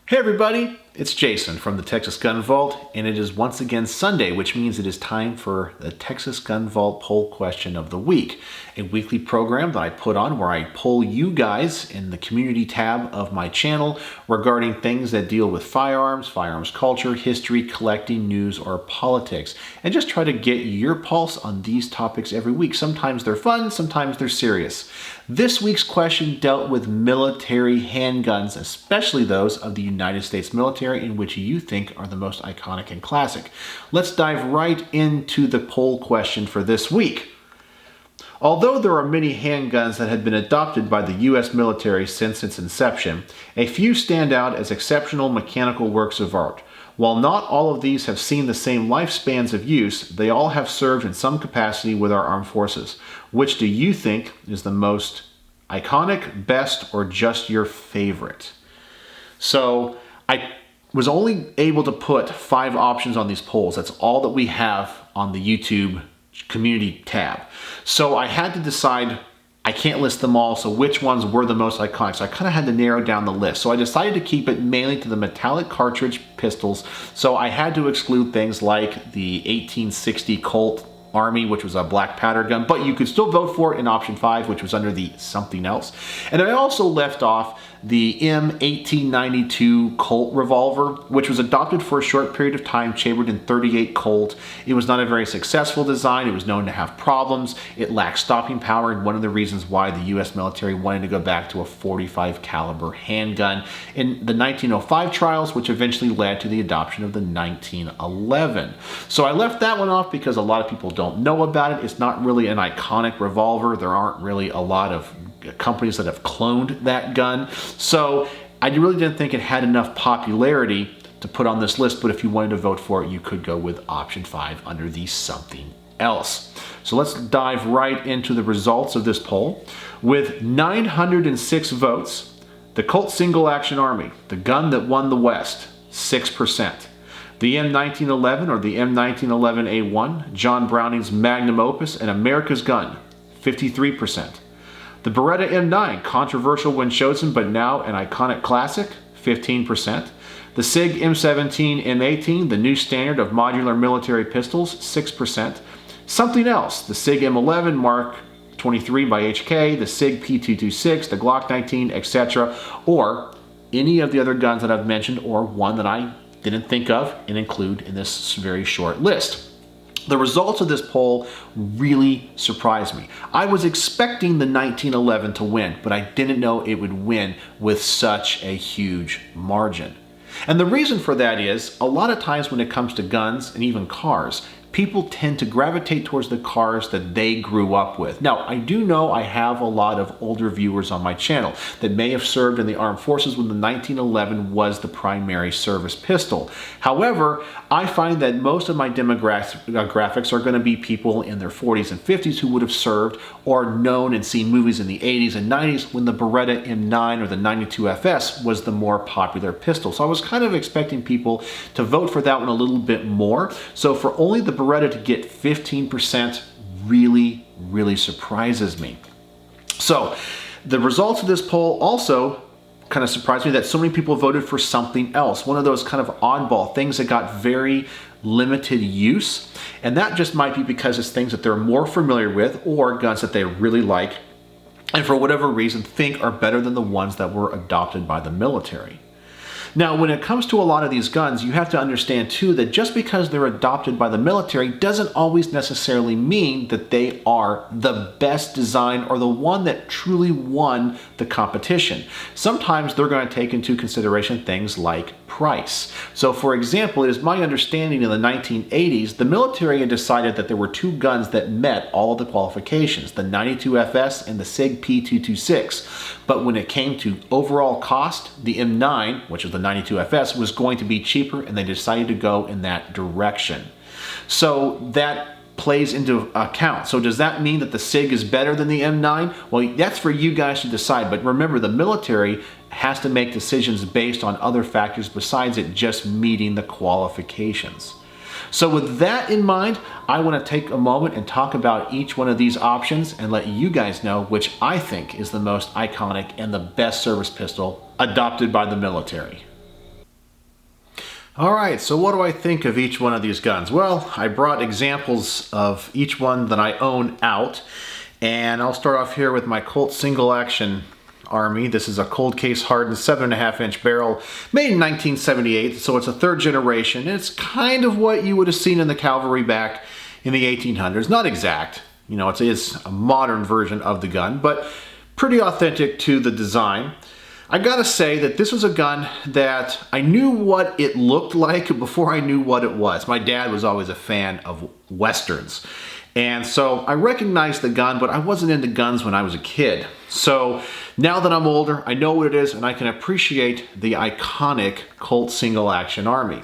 Hey everybody, it's Jason from the Texas Gun Vault, and it is once again Sunday, which means it is time for the Texas Gun Vault Poll Question of the Week, a weekly program that I put on where I poll you guys in the community tab of my channel regarding things that deal with firearms, firearms culture, history, collecting, news, or politics, and just try to get your pulse on these topics every week. Sometimes they're fun, sometimes they're serious. This week's question dealt with military handguns, especially those of the United States military, in which you think are the most iconic and classic. Let's dive right into the poll question for this week. Although there are many handguns that have been adopted by the U.S. military since its inception, a few stand out as exceptional mechanical works of art. While not all of these have seen the same lifespans of use, they all have served in some capacity with our armed forces. Which do you think is the most iconic, best, or just your favorite? So I was only able to put 5 options on these polls. That's all that we have on the YouTube community tab. So I had to decide, I can't list them all, so which ones were the most iconic. So I kind of had to narrow down the list. So I decided to keep it mainly to the metallic cartridge pistols. So I had to exclude things like the 1860 Colt Army, which was a black powder gun, but you could still vote for it in option 5, which was under the something else. And I also left off the M1892 Colt revolver, which was adopted for a short period of time, chambered in .38 Colt. It was not a very successful design. It was known to have problems. It lacked stopping power, and one of the reasons why the U.S. military wanted to go back to a .45 caliber handgun in the 1905 trials, which eventually led to the adoption of the 1911. So I left that one off because a lot of people don't know about it. It's not really an iconic revolver. There aren't really a lot of companies that have cloned that gun. So I really didn't think it had enough popularity to put on this list, but if you wanted to vote for it, you could go with option 5 under the something else. So let's dive right into the results of this poll. With 906 votes, the Colt Single Action Army, the gun that won the West, 6%. The M1911 or the M1911A1, John Browning's magnum opus and America's gun, 53%. The Beretta M9, controversial when chosen but now an iconic classic, 15%. The SIG M17 M18, the new standard of modular military pistols, 6%. Something else, the SIG M11 Mark 23 by HK, the SIG P226, the Glock 19, etc., or any of the other guns that I've mentioned, or one that I didn't think of and include in this very short list. The results of this poll really surprised me. I was expecting the 1911 to win, but I didn't know it would win with such a huge margin. And the reason for that is, a lot of times when it comes to guns and even cars, people tend to gravitate towards the cars that they grew up with. Now, I do know I have a lot of older viewers on my channel that may have served in the armed forces when the 1911 was the primary service pistol. However, I find that most of my demographics are going to be people in their 40s and 50s who would have served or known and seen movies in the 80s and 90s when the Beretta M9 or the 92FS was the more popular pistol. So I was kind of expecting people to vote for that one a little bit more. So for only the Beretta to get 15% really surprises me. So the results of this poll also kind of surprised me that so many people voted for something else, one of those kind of oddball things that got very limited use, and that just might be because it's things that they're more familiar with or guns that they really like and for whatever reason think are better than the ones that were adopted by the military. Now, when it comes to a lot of these guns, you have to understand too that just because they're adopted by the military doesn't always necessarily mean that they are the best design or the one that truly won the competition. Sometimes they're going to take into consideration things like price. So for example, it is my understanding in the 1980s, the military had decided that there were 2 guns that met all of the qualifications, the 92FS and the SIG P226. But when it came to overall cost, the M9, which is the 92FS, was going to be cheaper, and they decided to go in that direction. So that plays into account. So does that mean that the SIG is better than the M9? Well, that's for you guys to decide. But remember, the military has to make decisions based on other factors besides it just meeting the qualifications. So with that in mind, I want to take a moment and talk about each one of these options and let you guys know which I think is the most iconic and the best service pistol adopted by the military. All right, so what do I think of each one of these guns? Well, I brought examples of each one that I own out, and I'll start off here with my Colt single action Army. This is a cold case hardened 7.5-inch barrel made in 1978, so it's a third generation. It's kind of what you would have seen in the cavalry back in the 1800s. Not exact, you know, it is a modern version of the gun, but pretty authentic to the design. I gotta say that this was a gun that I knew what it looked like before I knew what it was. My dad was always a fan of Westerns. And so I recognized the gun, but I wasn't into guns when I was a kid. So now that I'm older, I know what it is and I can appreciate the iconic Colt single action Army.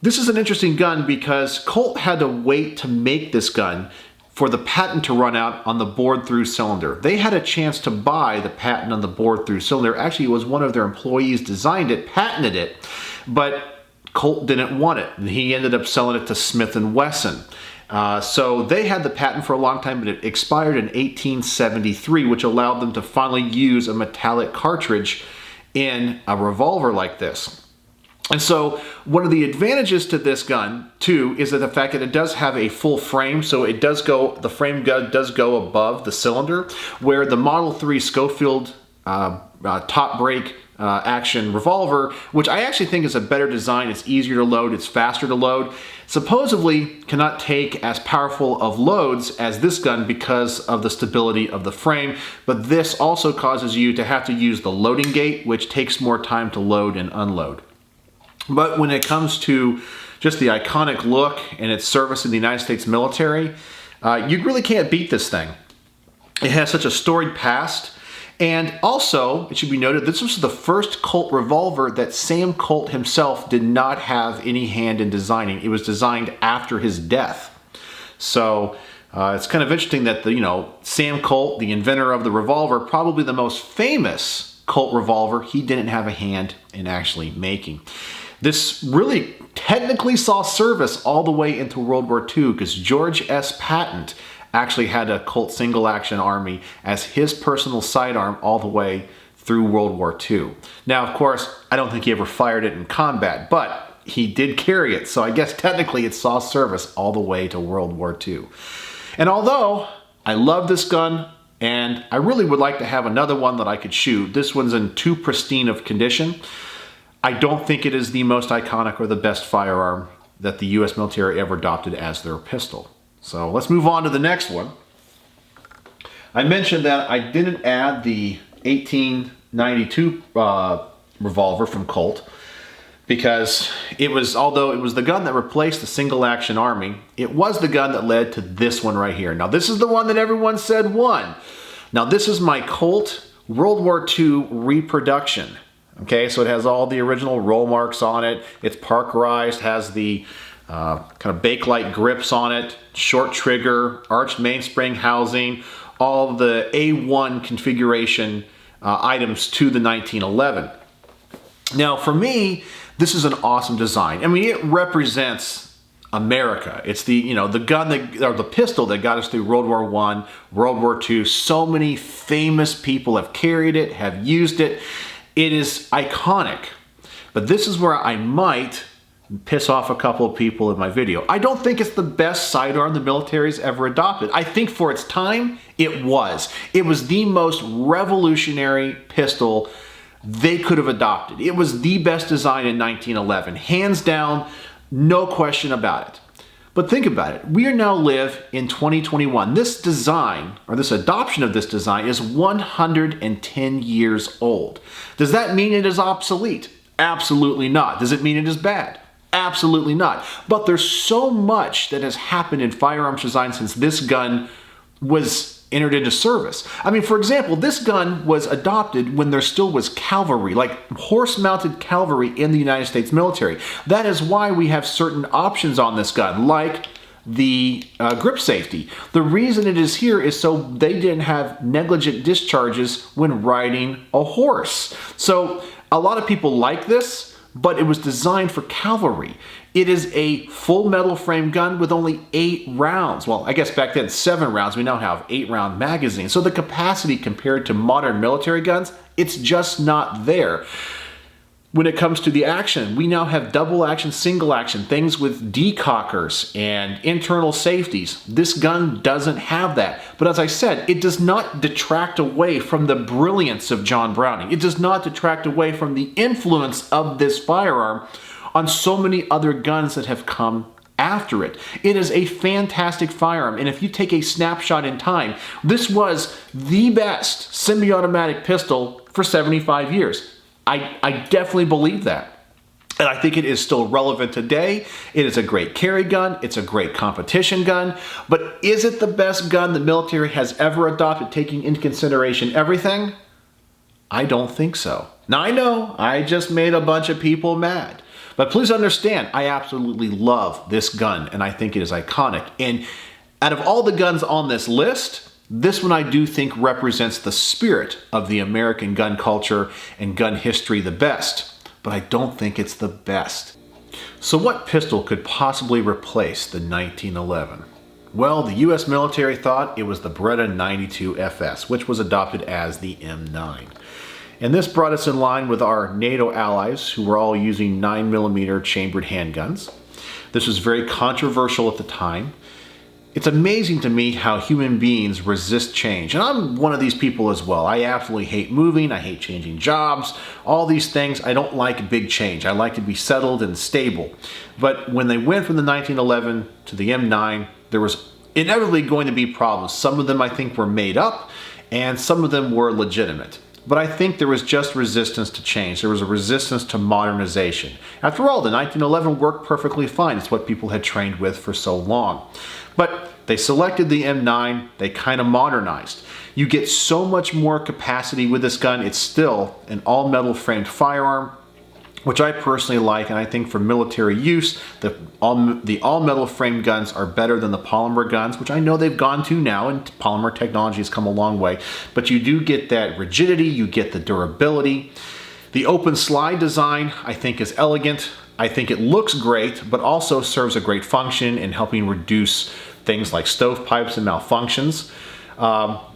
This is an interesting gun because Colt had to wait to make this gun for the patent to run out on the bored-through cylinder. They had a chance to buy the patent on the bored-through cylinder. Actually, it was one of their employees designed it, patented it, but Colt didn't want it. He ended up selling it to Smith & Wesson. So they had the patent for a long time, but it expired in 1873, which allowed them to finally use a metallic cartridge in a revolver like this. And so one of the advantages to this gun too is that the fact that it does have a full frame, so it does go, the frame does go above the cylinder, where the Model 3 Schofield top brake action revolver, which I actually think is a better design. It's easier to load, it's faster to load, supposedly cannot take as powerful of loads as this gun because of the stability of the frame, but this also causes you to have to use the loading gate, which takes more time to load and unload. But when it comes to just the iconic look and its service in the United States military, you really can't beat this thing. It has such a storied past. And also, it should be noted, this was the first Colt revolver that Sam Colt himself did not have any hand in designing. It was designed after his death. So it's kind of interesting that Sam Colt, the inventor of the revolver, probably the most famous Colt revolver, he didn't have a hand in actually making. This really technically saw service all the way into World War II because George S. Patton actually had a Colt single action Army as his personal sidearm all the way through World War II. Now, of course, I don't think he ever fired it in combat, but he did carry it, so I guess technically it saw service all the way to World War II. And although I love this gun, and I really would like to have another one that I could shoot, this one's in too pristine of condition, I don't think it is the most iconic or the best firearm that the US military ever adopted as their pistol. So let's move on to the next one. I mentioned that I didn't add the 1892 revolver from Colt because it was, although it was the gun that replaced the single action Army, it was the gun that led to this one right here. Now this is the one that everyone said won. Now this is my Colt World War II reproduction. Okay, so it has all the original roll marks on it. It's parkerized, has the kind of Bakelite grips on it, short trigger, arched mainspring housing, all the A1 configuration items to the 1911. Now for me, this is an awesome design. I mean, it represents America. It's the, the gun that, or the pistol that got us through World War I, World War II. So many famous people have carried it, have used it. It is iconic, but this is where I might piss off a couple of people in my video. I don't think it's the best sidearm the military's ever adopted. I think for its time, it was. It was the most revolutionary pistol they could have adopted. It was the best design in 1911. Hands down, no question about it. But think about it. We now live in 2021. This design, or this adoption of this design, is 110 years old. Does that mean it is obsolete? Absolutely not. Does it mean it is bad? Absolutely not. But there's so much that has happened in firearms design since this gun was entered into service. I mean, for example, this gun was adopted when there still was cavalry, like horse-mounted cavalry in the United States military. That is why we have certain options on this gun, like the grip safety. The reason it is here is so they didn't have negligent discharges when riding a horse. So a lot of people like this, but it was designed for cavalry. It is a full metal frame gun with only 8 rounds. Well, I guess back then 7 rounds. We now have 8-round magazines. So the capacity compared to modern military guns, it's just not there. When it comes to the action, we now have double action, single action, things with decockers and internal safeties. This gun doesn't have that. But as I said, it does not detract away from the brilliance of John Browning. It does not detract away from the influence of this firearm on so many other guns that have come after it. It is a fantastic firearm, and if you take a snapshot in time, this was the best semi-automatic pistol for 75 years. I definitely believe that. And I think it is still relevant today. It is a great carry gun. It's a great competition gun. But is it the best gun the military has ever adopted, taking into consideration everything? I don't think so. Now, I know I just made a bunch of people mad. But please understand, I absolutely love this gun, and I think it is iconic. And out of all the guns on this list, this one I do think represents the spirit of the American gun culture and gun history the best, but I don't think it's the best. So what pistol could possibly replace the 1911? Well, the US military thought it was the Beretta 92 FS, which was adopted as the M9. And this brought us in line with our NATO allies who were all using 9mm chambered handguns. This was very controversial at the time. It's amazing to me how human beings resist change. And I'm one of these people as well. I absolutely hate moving. I hate changing jobs. All these things. I don't like big change. I like to be settled and stable. But when they went from the 1911 to the M9, there was inevitably going to be problems. Some of them I think were made up, and some of them were legitimate. But I think there was just resistance to change. There was a resistance to modernization. After all, the 1911 worked perfectly fine. It's what people had trained with for so long. But they selected the M9, they kind of modernized. You get so much more capacity with this gun. It's still an all-metal framed firearm, which I personally like, and I think for military use, the all-metal framed guns are better than the polymer guns, which I know they've gone to now, and polymer technology has come a long way. But you do get that rigidity, you get the durability. The open slide design, I think, is elegant. I think it looks great, but also serves a great function in helping reduce things like stovepipes and malfunctions.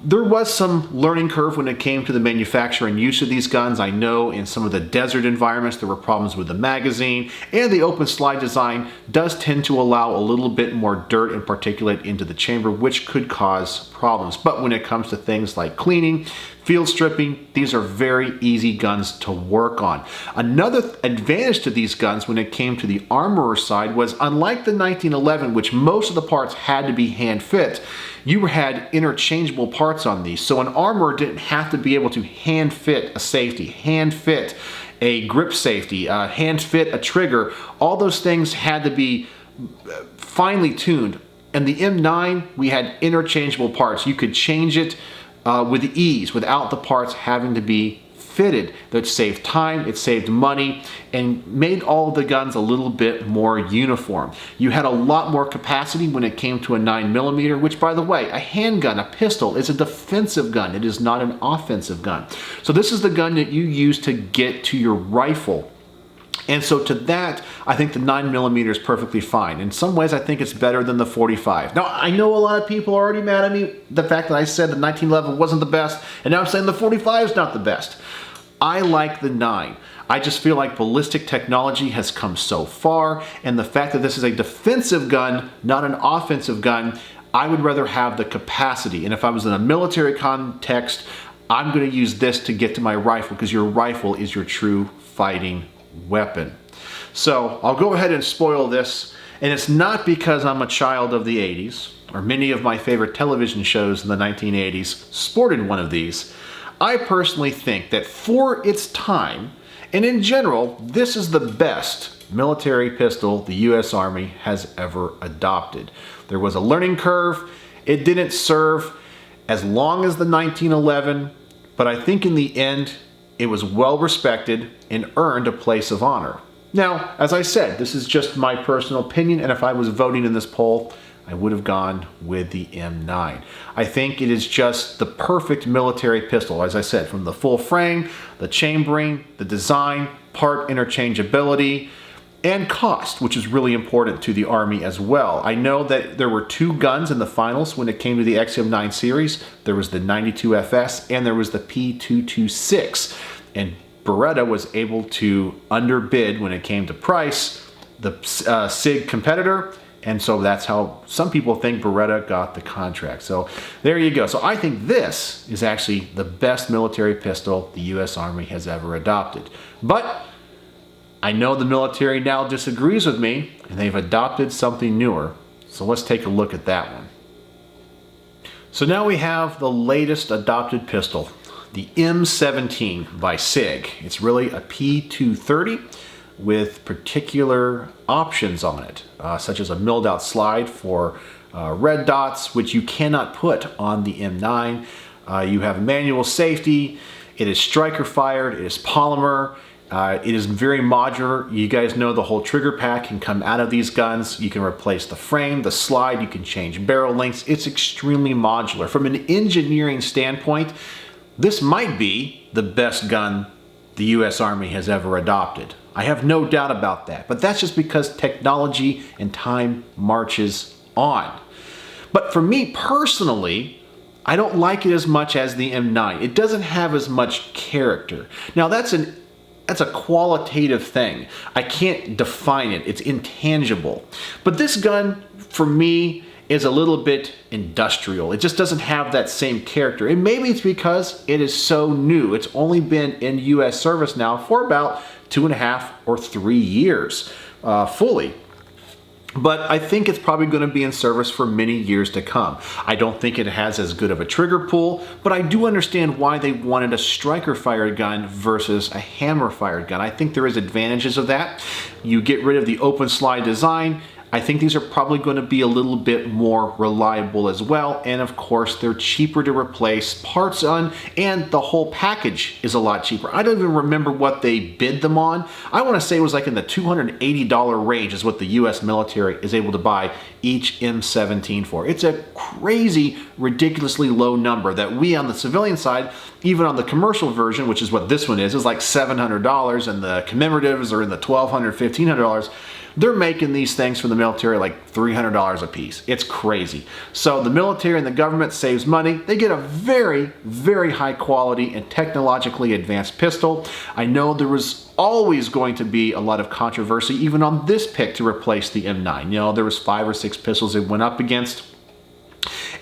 There was some learning curve when it came to the manufacture and use of these guns. I know in some of the desert environments there were problems with the magazine, and the open slide design does tend to allow a little bit more dirt and particulate into the chamber, which could cause problems. But when it comes to things like cleaning, field stripping, these are very easy guns to work on. Another advantage to these guns when it came to the armorer side was, unlike the 1911, which most of the parts had to be hand fit, you had interchangeable parts on these. So an armorer didn't have to be able to hand fit a safety, hand fit a grip safety, hand fit a trigger. All those things had to be finely tuned. And the M9, we had interchangeable parts. You could change it with ease without the parts having to be fitted. That saved time, it saved money, and made all of the guns a little bit more uniform. You had a lot more capacity when it came to a 9mm, which, by the way, a handgun, a pistol, is a defensive gun. It is not an offensive gun. So this is the gun that you use to get to your rifle. And so to that, I think the 9mm is perfectly fine. In some ways, I think it's better than the 45. Now, I know a lot of people are already mad at me, the fact that I said the 1911 wasn't the best, and now I'm saying the 45 is not the best. I like the 9. I just feel like ballistic technology has come so far, and the fact that this is a defensive gun, not an offensive gun, I would rather have the capacity. And if I was in a military context, I'm going to use this to get to my rifle, because your rifle is your true fighting weapon. So I'll go ahead and spoil this, and it's not because I'm a child of the 80s, or many of my favorite television shows in the 1980s sported one of these. I personally think that for its time, and in general, this is the best military pistol the US Army has ever adopted. There was a learning curve. It didn't serve as long as the 1911, but I think in the end, it was well respected and earned a place of honor. Now, as I said, this is just my personal opinion, and if I was voting in this poll, I would have gone with the M9. I think it is just the perfect military pistol, as I said, from the full frame, the chambering, the design, part interchangeability, and cost, which is really important to the Army as well. I know that there were two guns in the finals when it came to the XM9 series. There was the 92 FS and there was the P226. And Beretta was able to underbid when it came to price the SIG competitor, and so that's how some people think Beretta got the contract. So there you go. So I think this is actually the best military pistol the U.S. Army has ever adopted. But I know the military now disagrees with me, and they've adopted something newer. So let's take a look at that one. So now we have the latest adopted pistol, the M17 by SIG. It's really a P230 with particular options on it, such as a milled out slide for red dots, which you cannot put on the M9. You have manual safety. It is striker fired. It is polymer. It is very modular. You guys know the whole trigger pack can come out of these guns. You can replace the frame, the slide, you can change barrel lengths. It's extremely modular. From an engineering standpoint, this might be the best gun the U.S. Army has ever adopted. I have no doubt about that, but that's just because technology and time marches on. But for me personally, I don't like it as much as the M9. It doesn't have as much character. Now that's a qualitative thing. I can't define it. It's intangible. But this gun, for me, is a little bit industrial. It just doesn't have that same character. And maybe it's because it is so new. It's only been in U.S. service now for about 2.5 or 3 years fully. But I think it's probably going to be in service for many years to come. I don't think it has as good of a trigger pull, but I do understand why they wanted a striker-fired gun versus a hammer-fired gun. I think there is advantages of that. You get rid of the open slide design. I think these are probably going to be a little bit more reliable as well, and of course they're cheaper to replace parts on, and the whole package is a lot cheaper. I don't even remember what they bid them on. I want to say it was like in the $280 range is what the US military is able to buy each M17 for. It's a crazy, ridiculously low number that we on the civilian side, even on the commercial version, which is what this one is like $700, and the commemoratives are in the $1,200, $1,500. They're making these things for the military like $300 a piece. It's crazy. So the military and the government saves money. They get a very, very high quality and technologically advanced pistol. I know there was always going to be a lot of controversy even on this pick to replace the M9. You know, there was 5 or 6 pistols it went up against.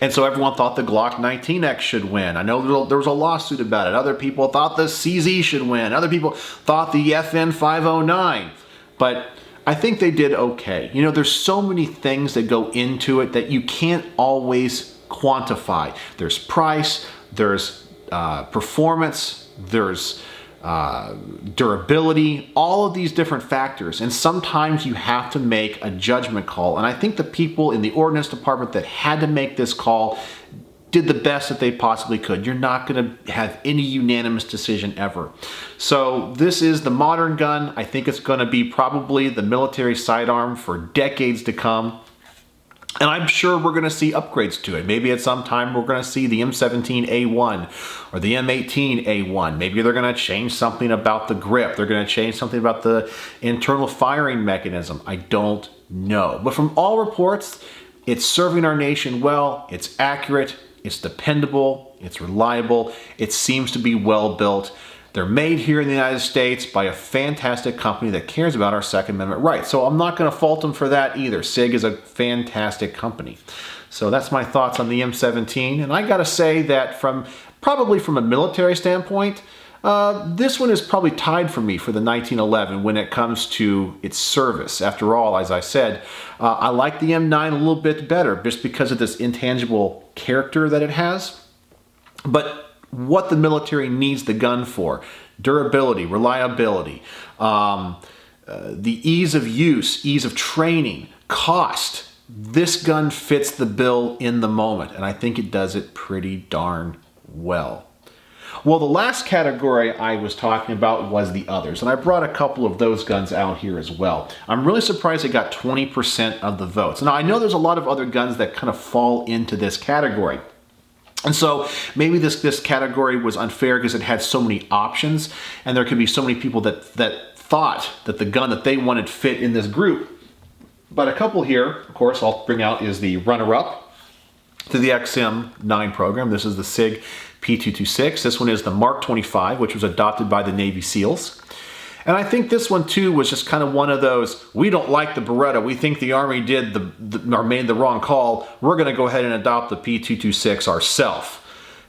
And so everyone thought the Glock 19X should win. I know there was a lawsuit about it. Other people thought the CZ should win. Other people thought the FN 509. But I think they did okay. You know, there's so many things that go into it that you can't always quantify. There's price, there's performance, there's durability, all of these different factors. And sometimes you have to make a judgment call. And I think the people in the Ordnance Department that had to make this call did the best that they possibly could. You're not going to have any unanimous decision ever. So this is the modern gun. I think it's going to be probably the military sidearm for decades to come. And I'm sure we're going to see upgrades to it. Maybe at some time we're going to see the M17A1 or the M18A1. Maybe they're going to change something about the grip. They're going to change something about the internal firing mechanism. I don't know. But from all reports, it's serving our nation well. It's accurate. It's dependable, it's reliable, it seems to be well built. They're made here in the United States by a fantastic company that cares about our Second Amendment rights. So I'm not going to fault them for that either. SIG is a fantastic company. So that's my thoughts on the M17. And I got to say that probably from a military standpoint, this one is probably tied for me for the 1911 when it comes to its service. After all, as I said, I like the M9 a little bit better just because of this intangible character that it has. But what the military needs the gun for, durability, reliability, the ease of use, ease of training, cost, this gun fits the bill in the moment, and I think it does it pretty darn well. Well, the last category I was talking about was the others, and I brought a couple of those guns out here as well. I'm really surprised it got 20% of the votes. Now, I know there's a lot of other guns that kind of fall into this category. And so maybe this category was unfair because it had so many options, and there could be so many people that thought that the gun that they wanted fit in this group. But a couple here, of course, I'll bring out is the runner-up to the XM9 program. This is the SIG P226. This one is the Mark 25, which was adopted by the Navy SEALs. And I think this one too was just kind of one of those, we don't like the Beretta, we think the Army did or made the wrong call, we're going to go ahead and adopt the P226 ourselves.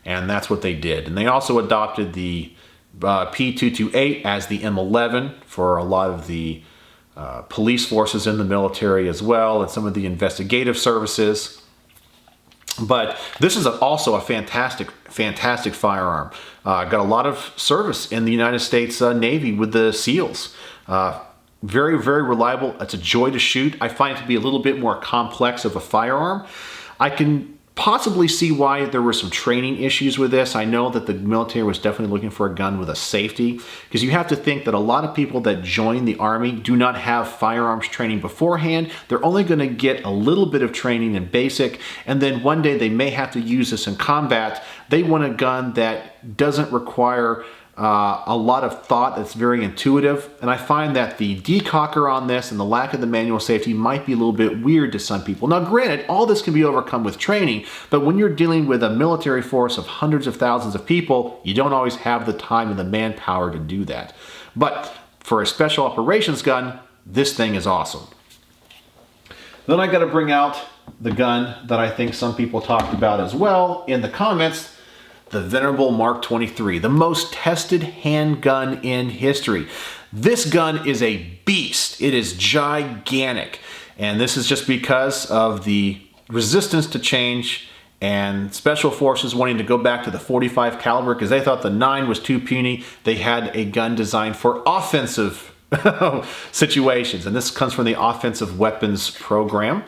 And that's what they did. And they also adopted the P228 as the M11 for a lot of the police forces in the military as well, and some of the investigative services. But this is also a fantastic firearm. Got a lot of service in the United States Navy with the SEALs. Very, very reliable. It's a joy to shoot. I find it to be a little bit more complex of a firearm. I can possibly see why there were some training issues with this. I know that the military was definitely looking for a gun with a safety, because you have to think that a lot of people that join the Army do not have firearms training beforehand. They're only going to get a little bit of training in basic, and then one day they may have to use this in combat. They want a gun that doesn't require a lot of thought, that's very intuitive. And I find that the decocker on this and the lack of the manual safety might be a little bit weird to some people. Now granted, all this can be overcome with training, but when you're dealing with a military force of hundreds of thousands of people, you don't always have the time and the manpower to do that. But for a special operations gun, this thing is awesome. Then I got to bring out the gun that I think some people talked about as well in the comments, the venerable Mark 23, the most tested handgun in history. This gun is a beast. It is gigantic. And this is just because of the resistance to change and special forces wanting to go back to the .45 caliber because they thought the 9 was too puny. They had a gun designed for offensive situations. And this comes from the offensive weapons program.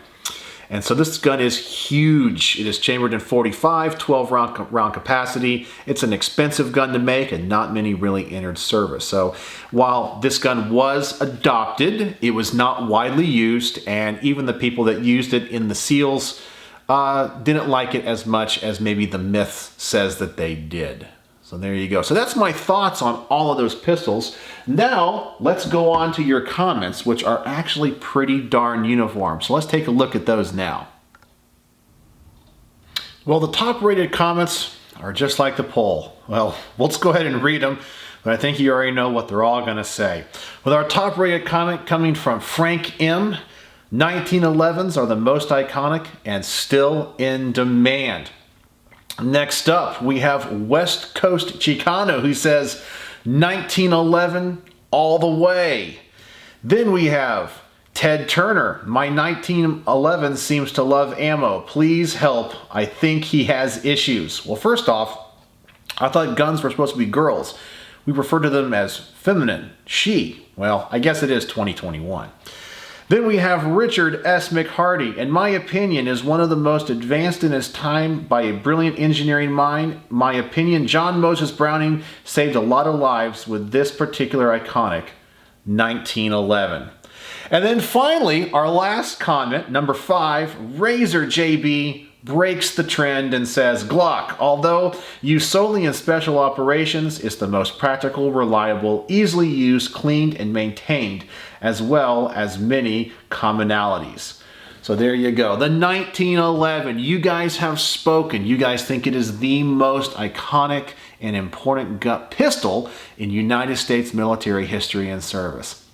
And so this gun is huge. It is chambered in .45, 12 round capacity. It's an expensive gun to make and not many really entered service. So while this gun was adopted, it was not widely used, and even the people that used it in the SEALs didn't like it as much as maybe the myth says that they did. So there you go. So that's my thoughts on all of those pistols. Now, let's go on to your comments, which are actually pretty darn uniform. So let's take a look at those now. Well, the top rated comments are just like the poll. Well, let's go ahead and read them, but I think you already know what they're all going to say. With our top rated comment coming from Frank M., 1911s are the most iconic and still in demand. Next up, we have West Coast Chicano, who says 1911 all the way. Then we have Ted Turner. My 1911 seems to love ammo. Please help. I think he has issues. Well, first off, I thought guns were supposed to be girls. We refer to them as feminine, she. Well, I guess it is 2021. Then we have Richard S. McHardy. In my opinion, is one of the most advanced in his time by a brilliant engineering mind. My opinion, John Moses Browning saved a lot of lives with this particular iconic 1911. And then finally, our last comment, number 5, Razor JB breaks the trend and says, Glock, although used solely in special operations, is the most practical, reliable, easily used, cleaned, and maintained, as well as many commonalities. So there you go. The 1911, you guys have spoken. You guys think it is the most iconic and important pistol in United States military history and service.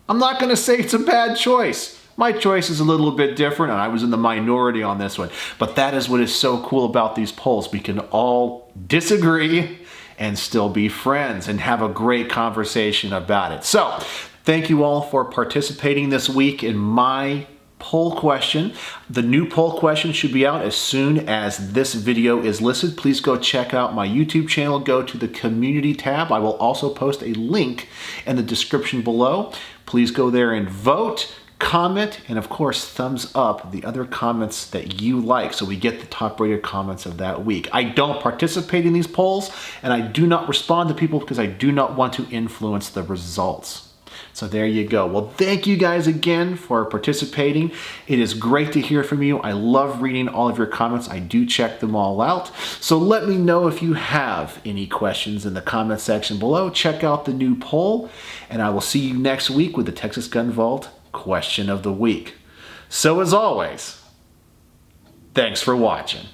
I'm not going to say it's a bad choice. My choice is a little bit different, and I was in the minority on this one. But that is what is so cool about these polls. We can all disagree and still be friends and have a great conversation about it. So, thank you all for participating this week in my poll question. The new poll question should be out as soon as this video is listed. Please go check out my YouTube channel. Go to the community tab. I will also post a link in the description below. Please go there and vote. Comment, and of course thumbs up the other comments that you like so we get the top rated comments of that week. I don't participate in these polls, and I do not respond to people because I do not want to influence the results. So there you go. Well, thank you guys again for participating. It is great to hear from you. I love reading all of your comments. I do check them all out. So let me know if you have any questions in the comment section below. Check out the new poll, and I will see you next week with the Texas Gun Vault Question of the Week. So as always, thanks for watching.